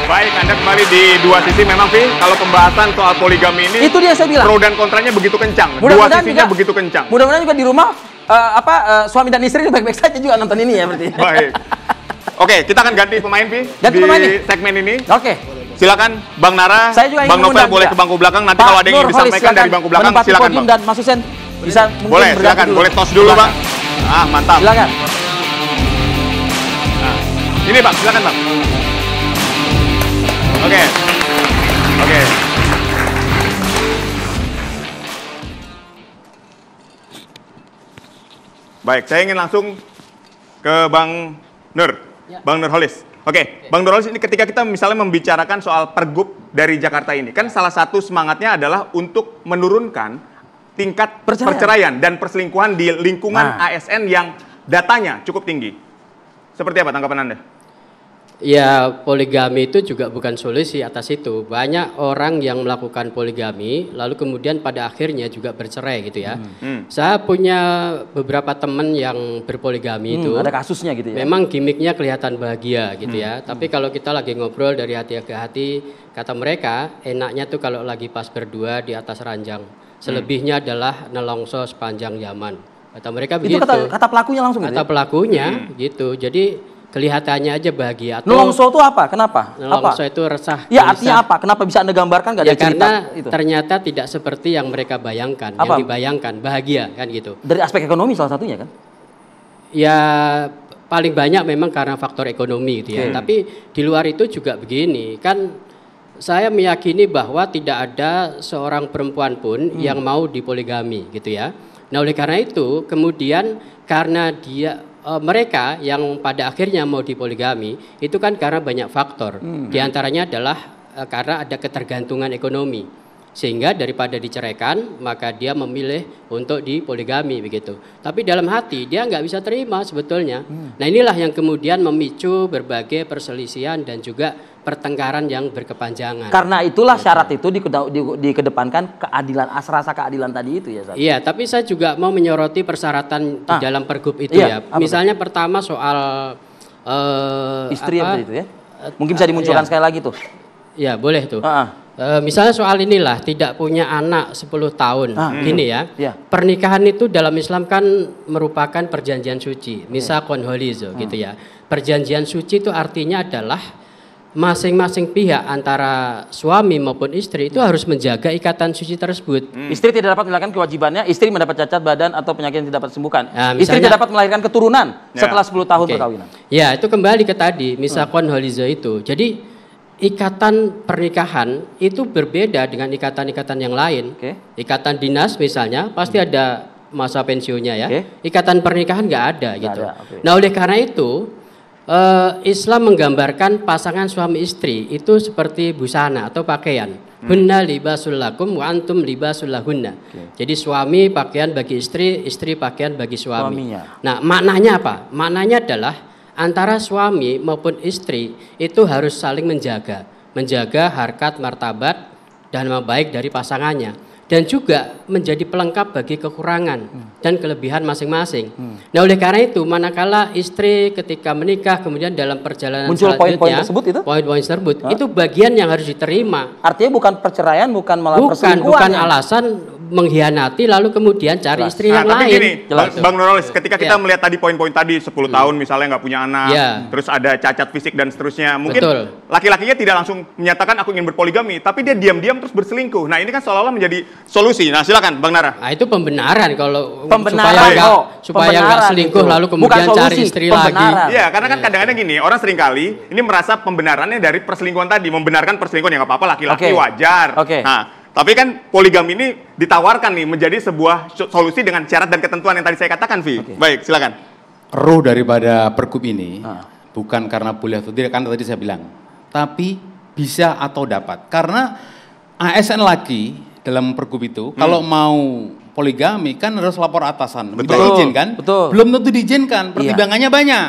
Baik, Anda kembali di Dua Sisi. Memang, Vi, kalau pembahasan soal poligami ini, itu dia saya bilang. Pro dan kontranya begitu kencang. Dua sisinya begitu kencang. Mudah-mudahan juga di rumah, suami dan istri baik-baik saja juga nonton ini ya berarti. Baik. Oke, kita akan ganti pemain, Vi, ganti di pemain segmen ini. Oke. Silakan, Bang Nara, saya juga Bang Novel boleh ke bangku belakang. Nanti kalau ada yang ingin disampaikan dari bangku belakang, silakan, Bang. Dan Mas Husen bisa boleh, silakan. Boleh tos dulu, Bang. Ah, mantap. Silakan. Nah, ini, Bang, silakan, Bang. Oke. Oke. Baik, saya ingin langsung ke Bang Nur. Ya. Bang Nurholis. Oke, Bang Nurholis, ini ketika kita misalnya membicarakan soal pergub dari Jakarta ini, kan salah satu semangatnya adalah untuk menurunkan tingkat perceraian dan perselingkuhan di lingkungan ASN yang datanya cukup tinggi. Seperti apa tanggapan Anda? Ya, poligami itu juga bukan solusi atas itu. Banyak orang yang melakukan poligami, lalu kemudian pada akhirnya juga bercerai gitu ya. Saya punya beberapa teman yang berpoligami itu. Ada kasusnya gitu ya? Memang gimmicknya kelihatan bahagia gitu ya. Tapi kalau kita lagi ngobrol dari hati ke hati, kata mereka enaknya tuh kalau lagi pas berdua di atas ranjang. Selebihnya adalah nelongso sepanjang zaman. Kata mereka begitu. Itu kata pelakunya langsung kata pelakunya gitu. Jadi kelihatannya aja bahagia. Nelongso itu apa? Kenapa? Nelongso itu resah. Ya artinya apa? Kenapa bisa Anda gambarkan? Gak ada cerita karena itu? Ternyata tidak seperti yang mereka bayangkan. Apa? Yang dibayangkan bahagia kan gitu. Dari aspek ekonomi salah satunya kan? Ya paling banyak memang karena faktor ekonomi gitu ya. Tapi di luar itu juga begini kan. Saya meyakini bahwa tidak ada seorang perempuan pun yang mau dipoligami gitu ya. Nah oleh karena itu kemudian karena mereka yang pada akhirnya mau dipoligami itu kan karena banyak faktor. Di antaranya adalah karena ada ketergantungan ekonomi. Sehingga daripada diceraikan maka dia memilih untuk dipoligami begitu. Tapi dalam hati dia nggak bisa terima sebetulnya. Nah inilah yang kemudian memicu berbagai perselisihan dan juga pertengkaran yang berkepanjangan. Karena itulah syarat itu dikedepankan keadilan, rasa keadilan tadi itu ya. Iya, tapi saya juga mau menyoroti persyaratan di dalam pergub itu ya. Misalnya pertama soal istri apa itu ya. Mungkin bisa dimunculkan sekali lagi tuh. Ya boleh tuh. Misalnya soal inilah tidak punya anak 10 tahun gini ya. Pernikahan itu dalam Islam kan merupakan perjanjian suci, misa konholizo gitu ya. Perjanjian suci itu artinya adalah masing-masing pihak antara suami maupun istri itu harus menjaga ikatan suci tersebut. Istri tidak dapat menjalankan kewajibannya, istri mendapat cacat badan atau penyakit yang tidak dapat disembuhkan. Istri tidak dapat melahirkan keturunan setelah 10 tahun perkawinan. Ya, itu kembali ke tadi misa konholizo itu. Jadi ikatan pernikahan itu berbeda dengan ikatan-ikatan yang lain. Ikatan dinas misalnya pasti ada masa pensiunnya ya. Ikatan pernikahan nggak ada gitu. Nah oleh karena itu Islam menggambarkan pasangan suami istri itu seperti busana atau pakaian. Hunna libasul lakum wa antum libasul lahunna. Jadi suami pakaian bagi istri, istri pakaian bagi suami. Nah maknanya apa? Maknanya adalah antara suami maupun istri itu harus saling menjaga harkat martabat dan nama baik dari pasangannya dan juga menjadi pelengkap bagi kekurangan dan kelebihan masing-masing. Nah oleh karena itu manakala istri ketika menikah kemudian dalam perjalanan muncul poin-poin tersebut itu bagian yang harus diterima. Artinya bukan perceraian, bukan malah perselingkuhan. Bukan alasan mengkhianati lalu kemudian cari istri yang lain. Gini, Bang Nurholis, ketika kita melihat tadi poin-poin tadi 10 tahun misalnya nggak punya anak, terus ada cacat fisik dan seterusnya, mungkin laki-lakinya tidak langsung menyatakan aku ingin berpoligami, tapi dia diam-diam terus berselingkuh. Nah ini kan seolah-olah menjadi solusi. Nah silakan Bang Nara. Nah itu pembenaran kalau supaya nggak selingkuh lalu kemudian cari istri lagi. Iya, karena kan kadang-kadang gini, orang seringkali ini merasa pembenarannya dari perselingkuhan tadi, membenarkan perselingkuhan yang nggak apa-apa, laki-laki wajar. Nah tapi kan poligami ini ditawarkan nih menjadi sebuah solusi dengan syarat dan ketentuan yang tadi saya katakan, Vi. Baik, silakan. Roh daripada pergub ini bukan karena boleh atau tidak, karena tadi saya bilang, tapi bisa atau dapat. Karena ASN lagi dalam pergub itu, kalau mau poligami kan harus lapor atasan, minta izin kan? Belum tentu diizinkan, pertimbangannya banyak.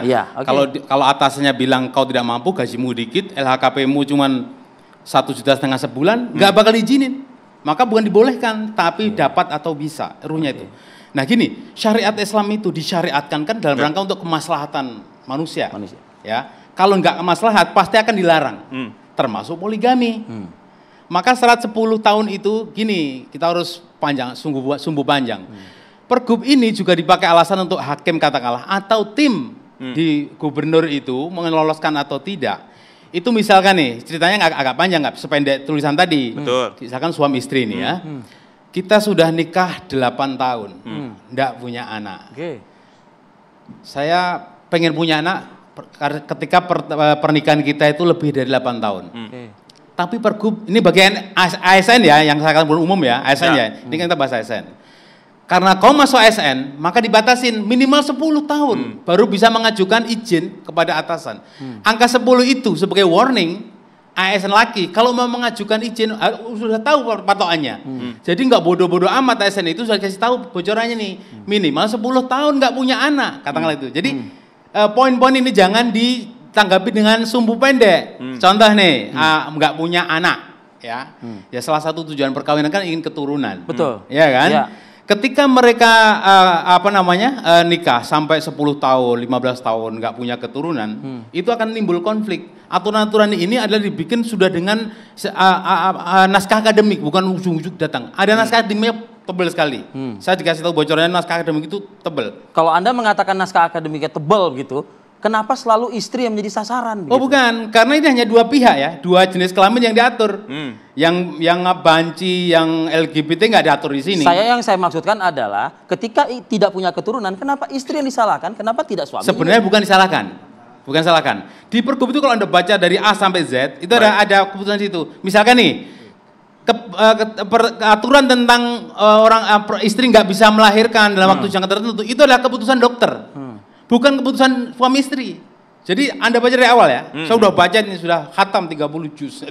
Kalau atasannya bilang kau tidak mampu, gajimu dikit, LHKP-mu cuman 1,5 juta sebulan, nggak bakal diizinin. Maka bukan dibolehkan, tapi dapat atau bisa, ruhnya itu. Nah gini, syariat Islam itu disyariatkan kan dalam rangka untuk kemaslahatan manusia. Ya, kalau nggak kemaslahat pasti akan dilarang. termasuk poligami. Maka syarat 10 tahun itu gini, kita harus panjang, sumbu panjang. Pergub ini juga dipakai alasan untuk hakim katakanlah atau tim di gubernur itu meloloskan atau tidak. Itu misalkan nih, ceritanya agak panjang, nggak sependek tulisan tadi. Betul. Misalkan suami istri nih ya. Kita sudah nikah 8 tahun, nggak punya anak. Saya pengen punya anak ketika pernikahan kita itu lebih dari 8 tahun. Tapi pergub, ini bagian ASN ya, yang saya katakan umum ya, ASN ya. Ini kan kita bahas ASN. Karena kau masuk ASN, maka dibatasin minimal 10 tahun baru bisa mengajukan izin kepada atasan. Angka 10 itu sebagai warning ASN laki kalau mau mengajukan izin sudah tahu patokannya. Jadi nggak bodoh-bodoh amat ASN itu sudah kasih tahu bocorannya nih. Minimal 10 tahun nggak punya anak, katakanlah itu. Jadi poin-poin ini jangan ditanggapi dengan sumbu pendek. Contoh nih, nggak punya anak ya. Ya salah satu tujuan perkawinan kan ingin keturunan. Betul. Ya kan? Ya. Ketika mereka nikah sampai 10 tahun, 15 tahun nggak punya keturunan, itu akan timbul konflik. Aturan-aturan ini adalah dibikin sudah dengan naskah akademik, bukan ujung-ujung datang. Ada naskah akademiknya tebal sekali. Saya dikasih tahu bocorannya naskah akademik itu tebal. Kalau Anda mengatakan naskah akademiknya tebal gitu, kenapa selalu istri yang menjadi sasaran? Oh bukan, karena ini hanya dua pihak ya, dua jenis kelamin yang diatur. Yang banci, yang LGBT nggak diatur di sini. Yang saya maksudkan adalah ketika tidak punya keturunan, kenapa istri yang disalahkan? Kenapa tidak suami? Sebenarnya bukan disalahkan, bukan salahkan. Di pergub itu kalau Anda baca dari A sampai Z, itu ada keputusan situ. Misalkan nih, aturan tentang istri nggak bisa melahirkan dalam waktu yang tertentu, itu adalah keputusan dokter. Bukan keputusan suami istri. Jadi Anda baca dari awal ya. Saya sudah baca ini sudah khatam 30 juz.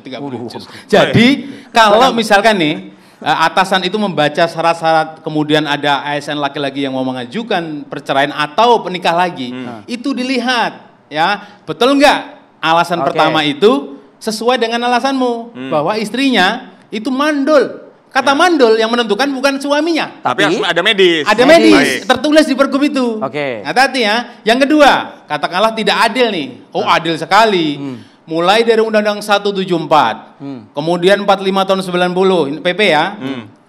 Jadi kalau misalkan nih atasan itu membaca syarat-syarat kemudian ada ASN laki-laki yang mau mengajukan perceraian atau menikah lagi, itu dilihat ya, betul enggak alasan pertama itu sesuai dengan alasanmu bahwa istrinya itu mandul. Kata mandul yang menentukan bukan suaminya. Tapi harus ada medis. Ada medis, tertulis di pergub itu. Hati-hati ya. Yang kedua, katakanlah tidak adil nih. Oh adil sekali. Mulai dari Undang-Undang 174, kemudian 45 tahun 90, PP ya.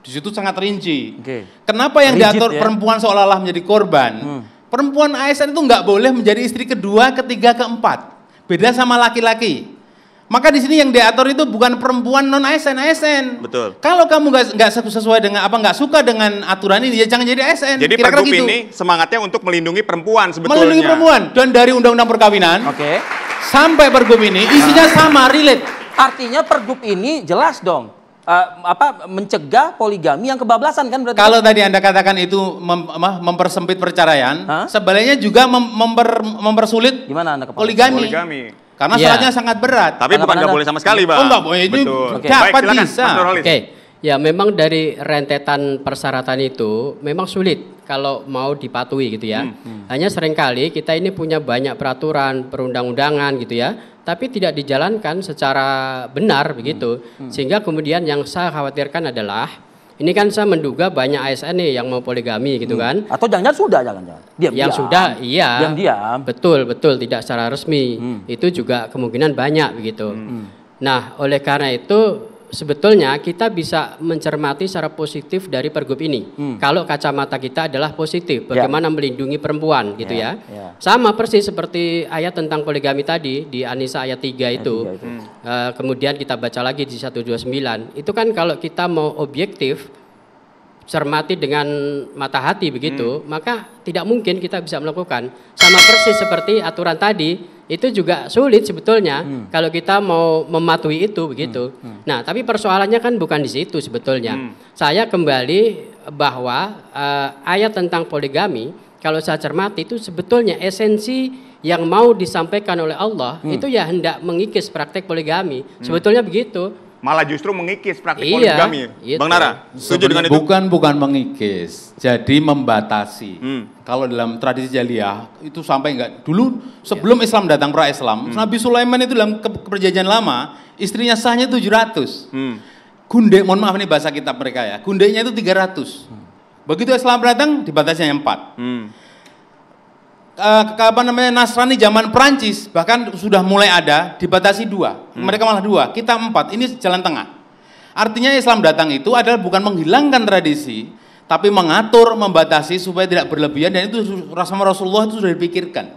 Di situ sangat rinci. Kenapa yang diatur perempuan seolah-olah menjadi korban? Perempuan ASN itu nggak boleh menjadi istri kedua, ketiga, keempat. Beda sama laki-laki. Maka di sini yang diatur itu bukan perempuan non ASN. Betul. Kalau kamu nggak sesuai dengan nggak suka dengan aturan ini, ya jangan jadi ASN. Jadi pergub ini semangatnya untuk melindungi perempuan sebetulnya. Melindungi perempuan. Dan dari Undang-Undang Perkawinan sampai pergub ini isinya sama, relate. Artinya pergub ini jelas dong. Mencegah poligami yang kebablasan kan berarti. Kalau tadi Anda katakan itu mempersempit perceraian, sebaliknya juga mempersulit gimana Anda poligami. Karena syaratnya sangat berat. Tapi bukan nggak boleh sama sekali, Bang. Oh nggak boleh. Dapat bisa. Ya memang dari rentetan persyaratan itu memang sulit kalau mau dipatuhi gitu ya. Hanya seringkali kita ini punya banyak peraturan, perundang-undangan gitu ya, tapi tidak dijalankan secara benar begitu. Sehingga kemudian yang saya khawatirkan adalah ini kan saya menduga banyak ASN nih yang mau poligami gitu kan. Atau jangan-jangan sudah, jangan-jangan. Yang sudah, iya. Diam-diam. Betul, tidak secara resmi. Itu juga kemungkinan banyak begitu. Nah, oleh karena itu sebetulnya kita bisa mencermati secara positif dari pergub ini. Kalau kacamata kita adalah positif, bagaimana melindungi perempuan gitu ya. Sama persis seperti ayat tentang poligami tadi di An-Nisa ayat 3 itu. Kemudian kita baca lagi di 129. Itu kan kalau kita mau objektif, cermati dengan mata hati begitu, maka tidak mungkin kita bisa melakukan. Sama persis seperti aturan tadi, itu juga sulit sebetulnya kalau kita mau mematuhi itu begitu. Nah, tapi persoalannya kan bukan di situ sebetulnya. Saya kembali bahwa ayat tentang poligami, kalau saya cermati itu sebetulnya esensi yang mau disampaikan oleh Allah itu ya hendak mengikis praktek poligami. Sebetulnya begitu. Malah justru mengikis praktik poligami. Bang Nara, setuju dengan itu? Bukan mengikis, jadi membatasi. Kalau dalam tradisi jahiliyah itu sampai enggak dulu sebelum Islam datang pra-Islam, Nabi Sulaiman itu dalam perjanjian lama istrinya sahnya 700. Gundek, mohon maaf ini bahasa kitab mereka ya. Gundeknya itu 300. Begitu Islam datang dibatasi hanya 4. Nasrani zaman Perancis bahkan sudah mulai ada, dibatasi 2. Mereka malah 2, kita 4. Ini jalan tengah. Artinya Islam datang itu adalah bukan menghilangkan tradisi, tapi mengatur, membatasi supaya tidak berlebihan, dan itu sama Rasulullah itu sudah dipikirkan.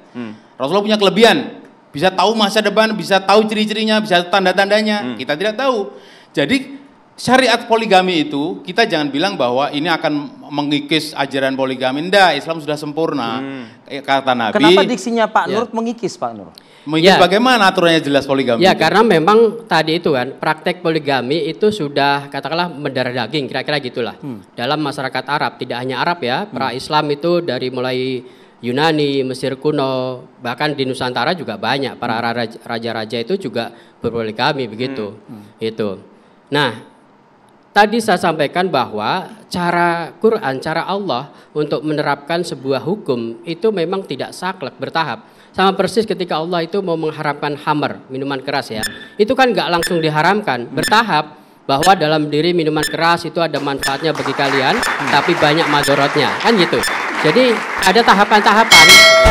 Rasulullah punya kelebihan, bisa tahu masa depan, bisa tahu ciri-cirinya, bisa tanda-tandanya. Kita tidak tahu. Jadi syariat poligami itu, kita jangan bilang bahwa ini akan mengikis ajaran poligami. Nggak, Islam sudah sempurna. Kata Nabi. Kenapa diksinya Pak Nur mengikis, Pak Nur? Mengikis bagaimana aturannya jelas poligami? Ya, karena memang tadi itu kan, praktek poligami itu sudah katakanlah mendarah daging, kira-kira gitulah. Dalam masyarakat Arab, tidak hanya Arab ya, pra Islam itu dari mulai Yunani, Mesir kuno, bahkan di Nusantara juga banyak. Para raja-raja itu juga berpoligami begitu. Itu. Nah, tadi saya sampaikan bahwa cara Quran, cara Allah untuk menerapkan sebuah hukum itu memang tidak saklek, bertahap. Sama persis ketika Allah itu mau mengharamkan khamr, minuman keras ya. Itu kan nggak langsung diharamkan, bertahap, bahwa dalam diri minuman keras itu ada manfaatnya bagi kalian, tapi banyak madorotnya, kan gitu. Jadi ada tahapan-tahapan.